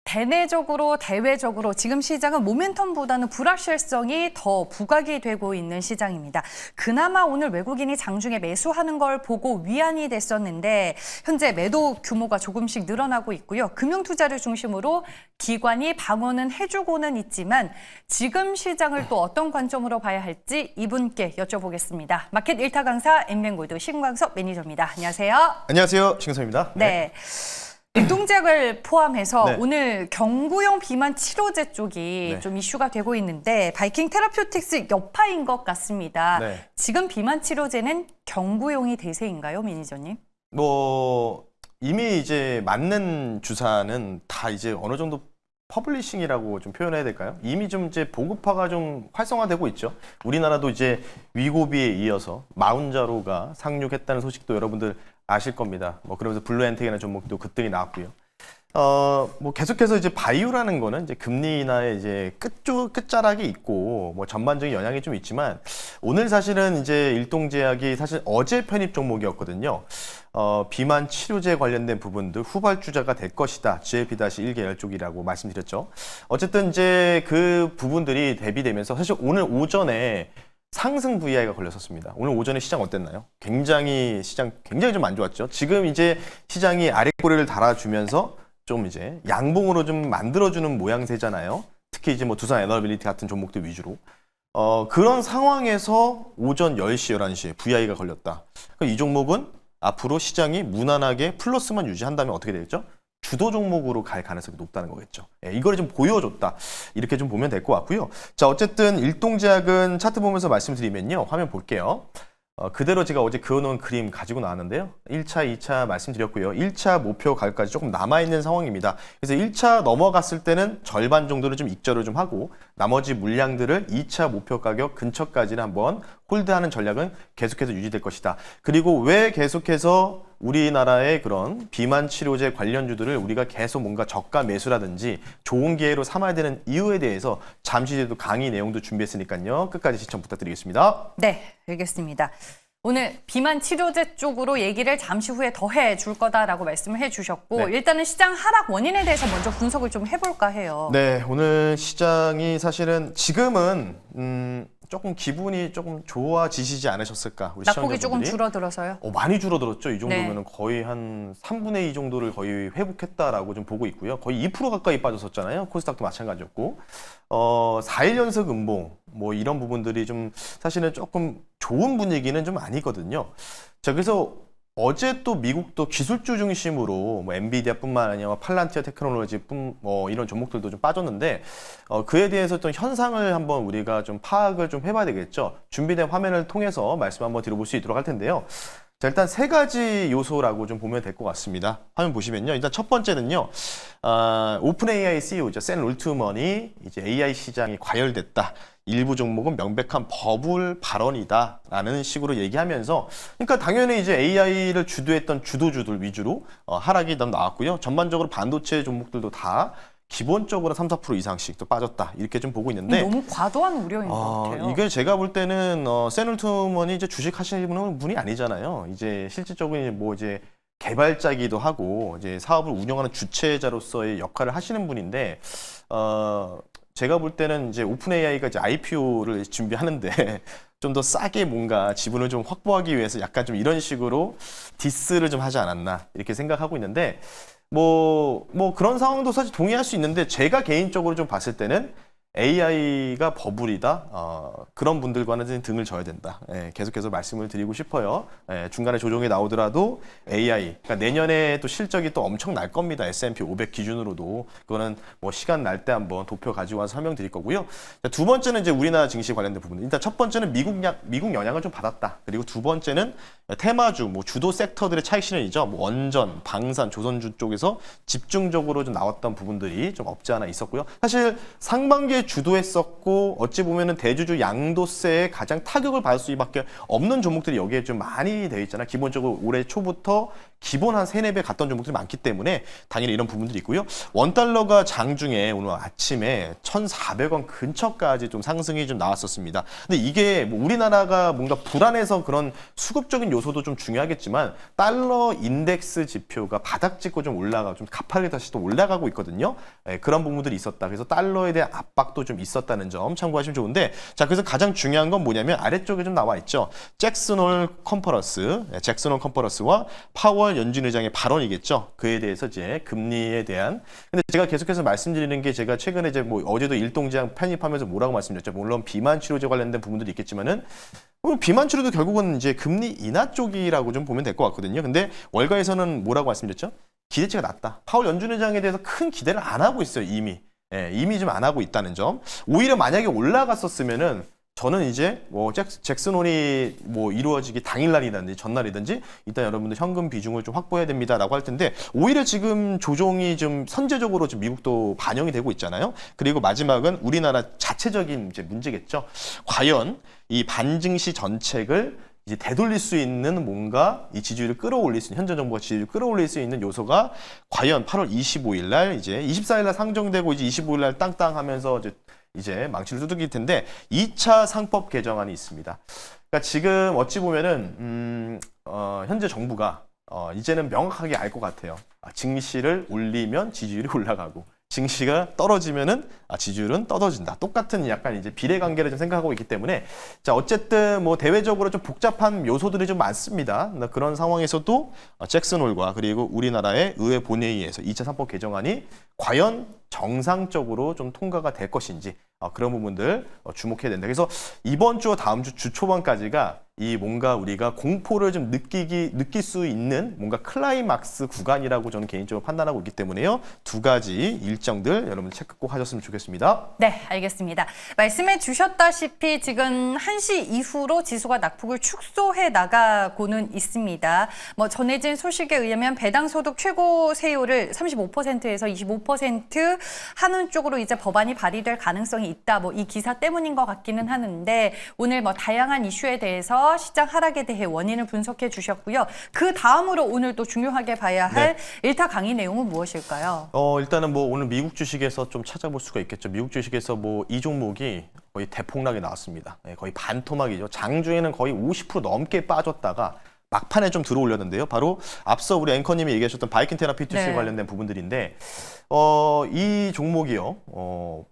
대내적으로 대외적으로 지금 시장은 모멘텀보다는 불확실성이 더 부각이 되고 있는 시장입니다. 그나마 오늘 외국인이 장중에 매수하는 걸 보고 위안이 됐었는데 현재 매도 규모가 조금씩 늘어나고 있고요. 금융투자를 중심으로 기관이 방어는 해주고는 있지만 지금 시장을 또 어떤 관점으로 봐야 할지 이분께 여쭤보겠습니다. 마켓 1타 강사 엠뱅골드 신광석 매니저입니다. 안녕하세요. 안녕하세요. 신성입니다. 네. 유통제약을 포함해서 네. 오늘 경구용 비만 치료제 쪽이 네. 좀 이슈가 되고 있는데 바이킹 테라퓨틱스 여파인 것 같습니다. 네. 지금 비만 치료제는 경구용이 대세인가요, 매니저님? 이미 이제 맞는 주사는 다 이제 어느 정도 퍼블리싱이라고 좀 표현해야 될까요? 이미 좀 이제 보급화가 좀 활성화되고 있죠. 우리나라도 이제 위고비에 이어서 마운자로가 상륙했다는 소식도 여러분들 아실 겁니다. 그러면서 블루엔텍이라는 종목도 급등이 나왔고요. 계속해서 이제 바이오라는 거는 이제 금리 인하의 이제 끝자락에 있고 전반적인 영향이 좀 있지만 오늘 사실은 이제 일동제약이 사실 어제 편입 종목이었거든요. 비만 치료제 관련된 부분들 후발주자가 될 것이다. GLP-1 계열 쪽이라고 말씀드렸죠. 어쨌든 이제 그 부분들이 대비되면서 사실 오늘 오전에 상승 VI가 걸렸었습니다. 오늘 오전에 시장 어땠나요? 시장 굉장히 좀 안 좋았죠. 지금 이제 시장이 아랫꼬리를 달아주면서 좀 이제 양봉으로 좀 만들어주는 모양새잖아요. 특히 이제 두산 에너빌리티 같은 종목들 위주로. 그런 상황에서 오전 10시, 11시에 VI가 걸렸다. 그럼 이 종목은 앞으로 시장이 무난하게 플러스만 유지한다면 어떻게 되겠죠? 주도 종목으로 갈 가능성이 높다는 거겠죠. 이걸 좀 보여줬다. 이렇게 좀 보면 될 것 같고요. 자, 어쨌든 일동제약은 차트 보면서 말씀드리면요. 화면 볼게요. 그대로 제가 어제 그어놓은 그림 가지고 나왔는데요. 1차, 2차 말씀드렸고요. 1차 목표 가격까지 조금 남아있는 상황입니다. 그래서 1차 넘어갔을 때는 절반 정도를 좀 익절을 좀 하고 나머지 물량들을 2차 목표 가격 근처까지는 한번 홀드하는 전략은 계속해서 유지될 것이다. 그리고 왜 계속해서 우리나라의 그런 비만 치료제 관련주들을 우리가 계속 뭔가 저가 매수라든지 좋은 기회로 삼아야 되는 이유에 대해서 잠시 뒤에도 강의 내용도 준비했으니까요. 끝까지 시청 부탁드리겠습니다. 네, 알겠습니다. 오늘 비만 치료제 쪽으로 얘기를 잠시 후에 더 해줄 거다라고 말씀을 해주셨고 네. 일단은 시장 하락 원인에 대해서 먼저 분석을 좀 해볼까 해요. 네, 오늘 시장이 사실은 지금은 조금 기분이 조금 좋아지시지 않으셨을까? 우리 낙폭이 조금 시청자분들이. 줄어들어서요? 많이 줄어들었죠. 이 정도면 네. 거의 한 3분의 2 정도를 거의 회복했다라고 좀 보고 있고요. 거의 2% 가까이 빠졌었잖아요. 코스닥도 마찬가지였고. 4일 연속 음봉 이런 부분들이 좀 사실은 조금 좋은 분위기는 좀 아니거든요. 자, 그래서 어제 또 미국도 기술주 중심으로 엔비디아뿐만 아니라 팔란티어 테크놀로지 이런 종목들도 좀 빠졌는데 그에 대해서 좀 현상을 한번 우리가 좀 파악을 좀 해봐야 되겠죠. 준비된 화면을 통해서 말씀 한번 드려볼 수 있도록 할 텐데요. 자, 일단 세 가지 요소라고 좀 보면 될 것 같습니다. 화면 보시면요. 일단 첫 번째는요. 오픈 AI CEO죠. 샘 올트먼이 이제 AI 시장이 과열됐다. 일부 종목은 명백한 버블 발언이다라는 식으로 얘기하면서 그러니까 당연히 이제 AI를 주도했던 주도주들 위주로 하락이 나왔고요. 전반적으로 반도체 종목들도 다 기본적으로 3, 4% 이상씩 또 빠졌다. 이렇게 좀 보고 있는데 너무 과도한 우려인 것 같아요. 이게 제가 볼 때는 샘 올트먼이 이제 주식 하시는 분이 아니잖아요. 이제 실질적으로 이제 개발자기도 하고 이제 사업을 운영하는 주체자로서의 역할을 하시는 분인데 제가 볼 때는 이제 오픈 AI가 이제 IPO를 준비하는데 좀 더 싸게 뭔가 지분을 좀 확보하기 위해서 약간 좀 이런 식으로 디스를 좀 하지 않았나 이렇게 생각하고 있는데 그런 상황도 사실 동의할 수 있는데 제가 개인적으로 좀 봤을 때는 AI가 버블이다. 그런 분들과는 등을 져야 된다. 계속해서 말씀을 드리고 싶어요. 중간에 조정이 나오더라도 AI, 그러니까 내년에 또 실적이 또 엄청 날 겁니다. S&P 500 기준으로도. 그거는 시간 날 때 한번 도표 가지고 와서 설명드릴 거고요. 자, 두 번째는 이제 우리나라 증시 관련된 부분. 일단 첫 번째는 미국 영향을 좀 받았다. 그리고 두 번째는 테마주, 주도 섹터들의 차익 실현이죠. 원전, 방산, 조선주 쪽에서 집중적으로 좀 나왔던 부분들이 좀 없지 않아 있었고요. 사실 상반기에 주도했었고 어찌 보면은 대주주 양도세에 가장 타격을 받을 수밖에 없는 종목들이 여기에 좀 많이 되어 있잖아요. 기본적으로 올해 초부터 기본 한 3-4배 갔던 종목들이 많기 때문에 당연히 이런 부분들이 있고요. 원달러가 장중에 오늘 아침에 1,400원 근처까지 좀 상승이 좀 나왔었습니다. 근데 이게 뭐 우리나라가 뭔가 불안해서 그런 수급적인 요소도 좀 중요하겠지만 달러 인덱스 지표가 바닥 찍고 좀 좀 가파르게 다시 또 올라가고 있거든요. 예, 그런 부분들이 있었다. 그래서 달러에 대한 압박도 좀 있었다는 점 참고하시면 좋은데, 자, 그래서 가장 중요한 건 뭐냐면 아래쪽에 좀 나와 있죠. 잭슨 홀 컨퍼런스와 파월 연준 의장의 발언이겠죠. 그에 대해서 이제 금리에 대한. 근데 제가 계속해서 말씀드리는 게, 제가 최근에 이제 뭐 어제도 일동제약 편입하면서 뭐라고 말씀드렸죠. 물론 비만 치료제 관련된 부분들이 있겠지만은 비만 치료도 결국은 이제 금리 인하 쪽이라고 좀 보면 될 것 같거든요. 근데 월가에서는 뭐라고 말씀드렸죠? 기대치가 낮다. 파월 연준 의장에 대해서 큰 기대를 안 하고 있어요, 이미. 예, 이미 좀 안 하고 있다는 점. 오히려 만약에 올라갔었으면은 저는 이제 뭐 잭슨홀이 뭐 이루어지기 당일날이든지 전날이든지 일단 여러분들 현금 비중을 좀 확보해야 됩니다라고 할 텐데, 오히려 지금 조정이 좀 선제적으로 좀 미국도 반영이 되고 있잖아요. 그리고 마지막은 우리나라 자체적인 이제 문제겠죠. 과연 이 반증시 정책을 이제 되돌릴 수 있는 뭔가 이 지지율을 끌어올릴 수 있는, 현재 정부가 지지율을 끌어올릴 수 있는 요소가 과연 8월 25일 날 이제 24일 날 상정되고 이제 25일 날 땅땅하면서 이제 망치를 두들길 텐데 2차 상법 개정안이 있습니다. 그러니까 지금 어찌 보면은 현재 정부가 이제는 명확하게 알 것 같아요. 증시를 올리면 지지율이 올라가고, 증시가 떨어지면은 지지율은 떨어진다. 똑같은 약간 이제 비례 관계를 좀 생각하고 있기 때문에, 자, 어쨌든 뭐 대외적으로 좀 복잡한 요소들이 좀 많습니다. 그런 상황에서도 잭슨 홀과 그리고 우리나라의 의회 본회의에서 2차 상법 개정안이 과연 정상적으로 좀 통과가 될 것인지, 그런 부분들 주목해야 된다. 그래서 이번 주와 다음 주 초반까지가 이 뭔가 우리가 공포를 좀 느낄 수 있는 뭔가 클라이막스 구간이라고 저는 개인적으로 판단하고 있기 때문에요. 두 가지 일정들 여러분 체크 꼭 하셨으면 좋겠습니다. 네, 알겠습니다. 말씀해 주셨다시피 지금 1시 이후로 지수가 낙폭을 축소해 나가고는 있습니다. 뭐 전해진 소식에 의하면 배당 소득 최고 세율을 35%에서 25% 하는 쪽으로 이제 법안이 발의될 가능성이 있다. 뭐 이 기사 때문인 것 같기는 하는데, 오늘 뭐 다양한 이슈에 대해서 시장 하락에 대해 원인을 분석해 주셨고요. 그 다음으로 오늘 또 중요하게 봐야 할 일타 강의 내용은 무엇일까요? 일단은 뭐 오늘 미국 주식에서 좀 찾아볼 수가 있겠죠. 미국 주식에서 뭐 이 종목이 거의 대폭락이 나왔습니다. 거의 반토막이죠. 장중에는 거의 50% 넘게 빠졌다가 막판에 좀 들어올렸는데요. 바로 앞서 우리 앵커님이 얘기하셨던 바이킨 테라피투스에 관련된 부분들인데, 이 종목이요,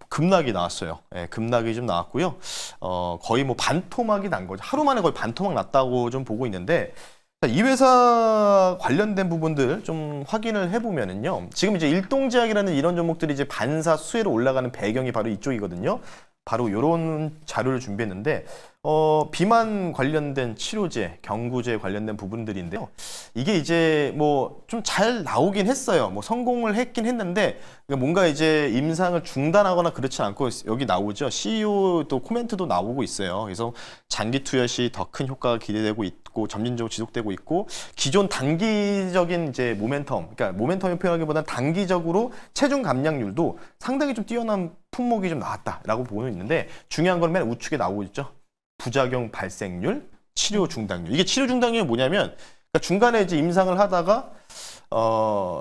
급락이 나왔어요. 급락이 좀 나왔고요. 거의 뭐 반토막이 난 거죠. 하루 만에 거의 반토막 났다고 좀 보고 있는데, 이 회사 관련된 부분들 좀 확인을 해보면은요. 지금 이제 일동제약이라는 이런 종목들이 이제 반사 수혜로 올라가는 배경이 바로 이쪽이거든요. 바로 이런 자료를 준비했는데, 비만 관련된 치료제, 경구제 관련된 부분들인데요. 이게 이제 뭐 좀 잘 나오긴 했어요. 뭐 성공을 했긴 했는데, 뭔가 이제 임상을 중단하거나 그렇지 않고, 여기 나오죠. CEO 또 코멘트도 나오고 있어요. 그래서 장기 투여 시 더 큰 효과가 기대되고 있고, 점진적으로 지속되고 있고, 기존 단기적인 이제 모멘텀, 그러니까 모멘텀을 표현하기보다는 단기적으로 체중 감량률도 상당히 좀 뛰어난 품목이 좀 나왔다라고 보고 있는데, 중요한 건 맨 우측에 나오고 있죠. 부작용 발생률, 치료 중단율. 이게 치료 중단율이 뭐냐면, 그러니까 중간에 이제 임상을 하다가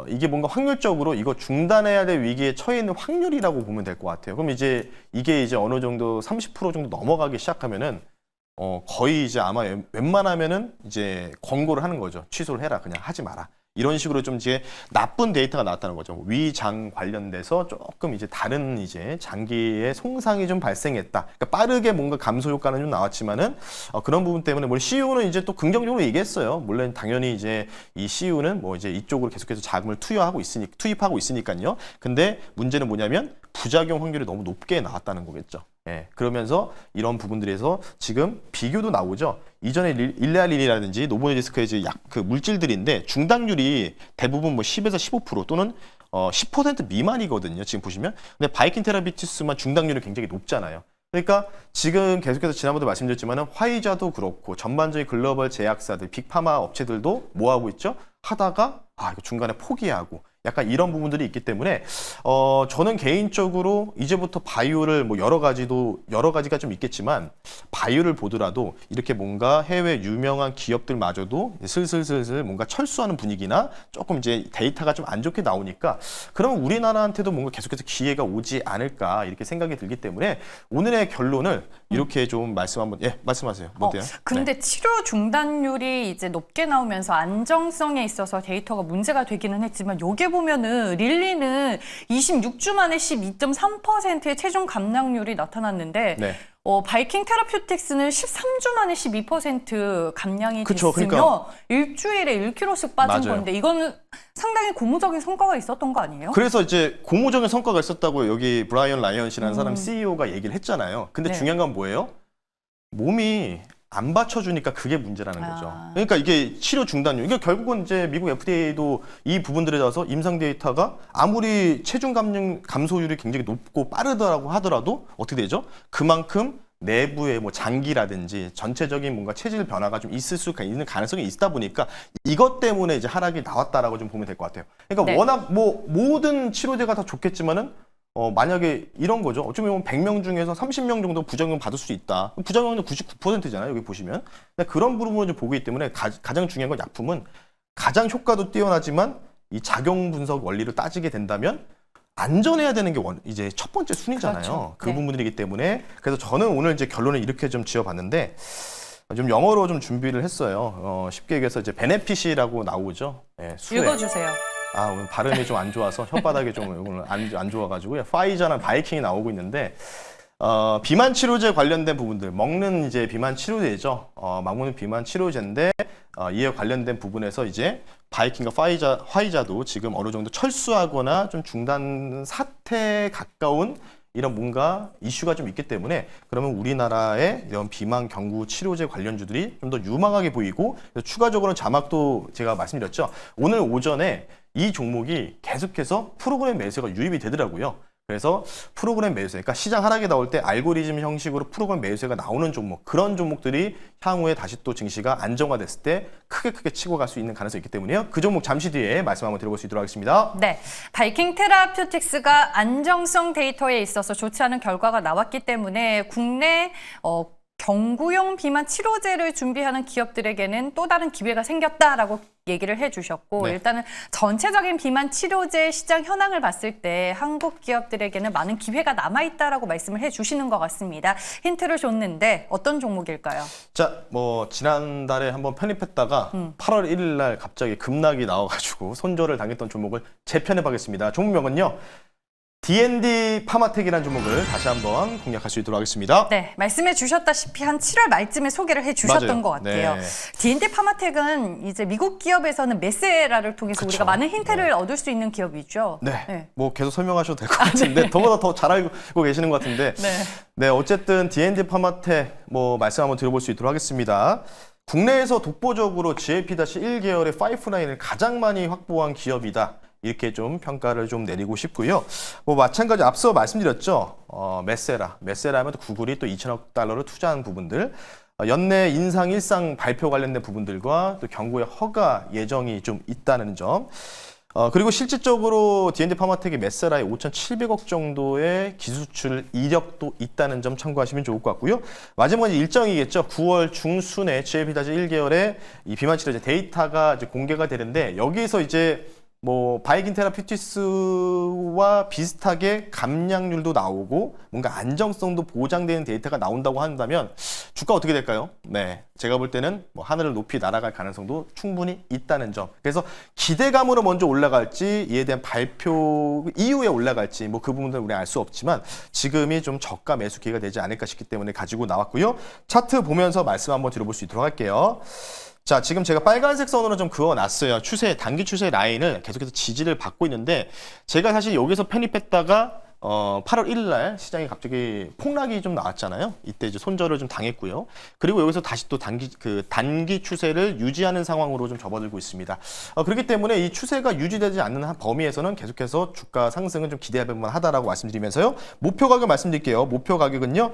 이게 뭔가 확률적으로 이거 중단해야 될 위기에 처해 있는 확률이라고 보면 될 것 같아요. 그럼 이제 이게 이제 어느 정도 30% 정도 넘어가기 시작하면은 거의 이제 아마 웬만하면은 이제 권고를 하는 거죠. 취소를 해라, 그냥 하지 마라. 이런 식으로 좀 이제 나쁜 데이터가 나왔다는 거죠. 위장 관련돼서 조금 이제 다른 이제 장기의 손상이 좀 발생했다. 그러니까 빠르게 뭔가 감소 효과는 좀 나왔지만은 그런 부분 때문에 뭐 CEO는 이제 또 긍정적으로 얘기했어요. 물론 당연히 이제 이 CEO는 뭐 이제 이쪽으로 계속해서 자금을 투입하고 있으니까요. 근데 문제는 뭐냐면 부작용 확률이 너무 높게 나왔다는 거겠죠. 예, 그러면서 이런 부분들에서 지금 비교도 나오죠. 이전에 일레알린이라든지 노보노디스크의 이제 그 물질들인데 중당률이 대부분 뭐 10에서 15% 또는 10% 미만이거든요. 지금 보시면. 근데 바이킨 테라피투스만 중당률이 굉장히 높잖아요. 그러니까 지금 계속해서 지난번에도 말씀드렸지만 화이자도 그렇고 전반적인 글로벌 제약사들, 빅파마 업체들도 뭐 하고 있죠? 하다가 이거 중간에 포기하고 약간 이런 부분들이 있기 때문에 저는 개인적으로 이제부터 바이오를 뭐 여러 가지가 좀 있겠지만 바이오를 보더라도 이렇게 뭔가 해외 유명한 기업들마저도 슬슬 뭔가 철수하는 분위기나 조금 이제 데이터가 좀 안 좋게 나오니까 그러면 우리나라한테도 뭔가 계속해서 기회가 오지 않을까 이렇게 생각이 들기 때문에 오늘의 결론을 이렇게 좀 말씀하세요. 뭔데요? 근데 치료 중단율이 이제 높게 나오면서 안정성에 있어서 데이터가 문제가 되기는 했지만 여기 보면은 릴리는 26주 만에 12.3%의 체중 감량률이 나타났는데 네. 바이킹 테라퓨틱스는 13주 만에 12% 감량이 그쵸, 됐으며 그러니까. 일주일에 1kg씩 빠진 맞아요. 건데 이거는 상당히 고무적인 성과가 있었던 거 아니에요? 그래서 이제 고무적인 성과가 있었다고 여기 브라이언 라이언이라는 사람 CEO가 얘기를 했잖아요. 근데 네. 중요한 건 뭐예요? 몸이 안 받쳐주니까 그게 문제라는 거죠. 아. 그러니까 이게 치료 중단율. 이게 결국은 이제 미국 FDA도 이 부분들에 대해서 임상 데이터가 아무리 체중 감소율이 굉장히 높고 빠르다고 하더라도 어떻게 되죠? 그만큼 내부의 뭐 장기라든지 전체적인 뭔가 체질 변화가 좀 있을 수가 있는 가능성이 있다 보니까 이것 때문에 이제 하락이 나왔다라고 좀 보면 될 것 같아요. 그러니까 네. 워낙 뭐 모든 치료제가 다 좋겠지만은 만약에 이런 거죠. 어쩌면 100명 중에서 30명 정도 부작용 받을 수 있다. 부작용은 99%잖아요. 여기 보시면. 근데 그런 부분을 좀 보기 때문에 가장 중요한 건 약품은 가장 효과도 뛰어나지만 이 작용 분석 원리를 따지게 된다면 안전해야 되는 게 이제 첫 번째 순위잖아요. 그렇죠. 그 네. 부분들이기 때문에 그래서 저는 오늘 이제 결론을 이렇게 좀 지어봤는데 좀 영어로 좀 준비를 했어요. 쉽게 얘기해서 이제 베네핏이라고 나오죠. 네, 수혜. 읽어주세요. 오늘 발음이 좀 안 좋아서 혓바닥이 좀 오늘 안 좋아가지고요. 파이자나 바이킹이 나오고 있는데 비만 치료제 관련된 부분들 먹는 이제 비만 치료제죠. 먹는 비만 치료제인데 이에 관련된 부분에서 이제 바이킹과 화이자도 지금 어느 정도 철수하거나 좀 중단 사태에 가까운 이런 뭔가 이슈가 좀 있기 때문에 그러면 우리나라의 이런 비만 경구 치료제 관련주들이 좀 더 유망하게 보이고 추가적으로는 자막도 제가 말씀드렸죠. 오늘 오전에 이 종목이 계속해서 프로그램 매수가 유입이 되더라고요. 그래서 프로그램 매수, 그러니까 시장 하락이 나올 때 알고리즘 형식으로 프로그램 매수가 나오는 종목, 그런 종목들이 향후에 다시 또 증시가 안정화됐을 때 크게 치고 갈 수 있는 가능성이 있기 때문에요. 그 종목 잠시 뒤에 말씀 한번 드려볼 수 있도록 하겠습니다. 네, 바이킹 테라퓨틱스가 안정성 데이터에 있어서 좋지 않은 결과가 나왔기 때문에 국내 경구용 비만 치료제를 준비하는 기업들에게는 또 다른 기회가 생겼다라고 얘기를 해주셨고 네. 일단은 전체적인 비만 치료제 시장 현황을 봤을 때 한국 기업들에게는 많은 기회가 남아있다라고 말씀을 해주시는 것 같습니다. 힌트를 줬는데 어떤 종목일까요? 자, 뭐 지난달에 한번 편입했다가 8월 1일 날 갑자기 급락이 나와가지고 손절을 당했던 종목을 재편입하겠습니다. 종목명은요. D&D 파마텍이라는 종목을 다시 한번 공략할 수 있도록 하겠습니다. 네, 말씀해 주셨다시피 한 7월 말쯤에 소개를 해 주셨던 맞아요. 것 같아요. 네. D&D 파마텍은 이제 미국 기업에서는 메세라를 통해서 그쵸. 우리가 많은 힌트를 얻을 수 있는 기업이죠. 네. 뭐 계속 설명하셔도 될 것 같은데 저보다 더 잘 알고 계시는 것 같은데 네, 어쨌든 D&D 파마텍 뭐 말씀 한번 들어볼 수 있도록 하겠습니다. 국내에서 독보적으로 GLP-1계열의 파이프라인을 가장 많이 확보한 기업이다. 이렇게 좀 평가를 좀 내리고 싶고요. 뭐 마찬가지 앞서 말씀드렸죠. 메세라면 또 구글이 또 2천억 달러를 투자한 부분들, 연내 인상 일상 발표 관련된 부분들과 또 경구의 허가 예정이 좀 있다는 점. 그리고 실질적으로 D&D 파마텍이 메세라에 5,700억 정도의 기수출 이력도 있다는 점 참고하시면 좋을 것 같고요. 마지막에 일정이겠죠. 9월 중순에 GLP-1계열의 이 비만 치료제 데이터가 이제 공개가 되는데 여기서 이제 뭐 바이킹 테라퓨티스와 비슷하게 감량률도 나오고 뭔가 안정성도 보장되는 데이터가 나온다고 한다면 주가 어떻게 될까요? 네, 제가 볼 때는 뭐 하늘을 높이 날아갈 가능성도 충분히 있다는 점. 그래서 기대감으로 먼저 올라갈지 이에 대한 발표 이후에 올라갈지 뭐 그 부분들은 우리 알 수 없지만 지금이 좀 저가 매수 기회가 되지 않을까 싶기 때문에 가지고 나왔고요. 차트 보면서 말씀 한번 들어볼 수 있도록 할게요. 자, 지금 제가 빨간색 선으로 좀 그어놨어요. 단기 추세 라인을 계속해서 지지를 받고 있는데 제가 사실 여기서 편입했다가 8월 1일 날 시장이 갑자기 폭락이 좀 나왔잖아요. 이때 이제 손절을 좀 당했고요. 그리고 여기서 다시 또 단기 추세를 유지하는 상황으로 좀 접어들고 있습니다. 그렇기 때문에 이 추세가 유지되지 않는 범위에서는 계속해서 주가 상승은 좀 기대할 만하다라고 말씀드리면서요. 목표 가격 말씀드릴게요. 목표 가격은요.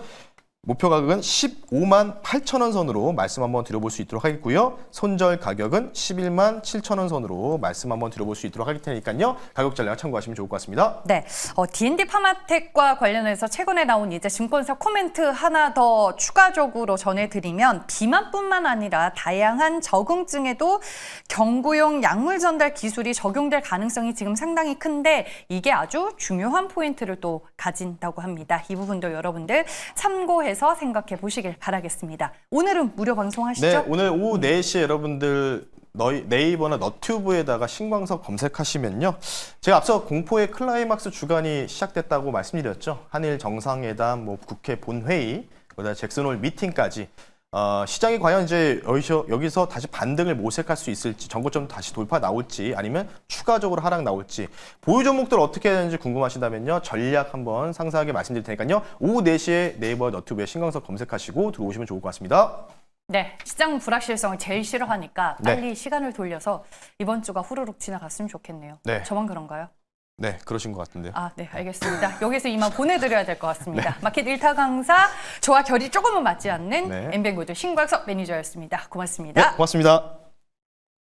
목표 가격은 15만 8천 원 선으로 말씀 한번 드려볼 수 있도록 하겠고요. 손절 가격은 11만 7천 원 선으로 말씀 한번 드려볼 수 있도록 하기 테니까요. 가격 전략 참고하시면 좋을 것 같습니다. 네, D&D 파마텍과 관련해서 최근에 나온 이제 증권사 코멘트 하나 더 추가적으로 전해드리면 비만뿐만 아니라 다양한 적응증에도 경구용 약물 전달 기술이 적용될 가능성이 지금 상당히 큰데 이게 아주 중요한 포인트를 또 가진다고 합니다. 이 부분도 여러분들 참고해서 생각해 보시길 바라겠습니다. 오늘은 무료 방송하시죠? 네, 오늘 오후 4시에 여러분들 네이버나 너튜브에다가 신광석 검색하시면요. 제가 앞서 공포의 클라이막스 주간이 시작됐다고 말씀드렸죠. 한일 정상회담, 국회 본회의, 그다음에 잭슨홀 미팅까지 시장이 과연 이제 여기서 다시 반등을 모색할 수 있을지, 전고점 다시 돌파 나올지, 아니면 추가적으로 하락 나올지, 보유 종목들 어떻게 되는지 궁금하시다면요. 전략 한번 상세하게 말씀드릴 테니까요. 오후 4시에 네이버 너튜브에 신광석 검색하시고 들어오시면 좋을 것 같습니다. 네, 시장 불확실성을 제일 싫어하니까 네. 빨리 시간을 돌려서 이번 주가 후루룩 지나갔으면 좋겠네요. 네. 저만 그런가요? 네, 그러신 것 같은데요. 아, 네, 알겠습니다. 여기서 이만 보내드려야 될 것 같습니다. 마켓 1타 강사, 저와 결이 조금은 맞지 않는 네. 엠뱅고드 신광석 매니저였습니다. 고맙습니다. 네, 고맙습니다.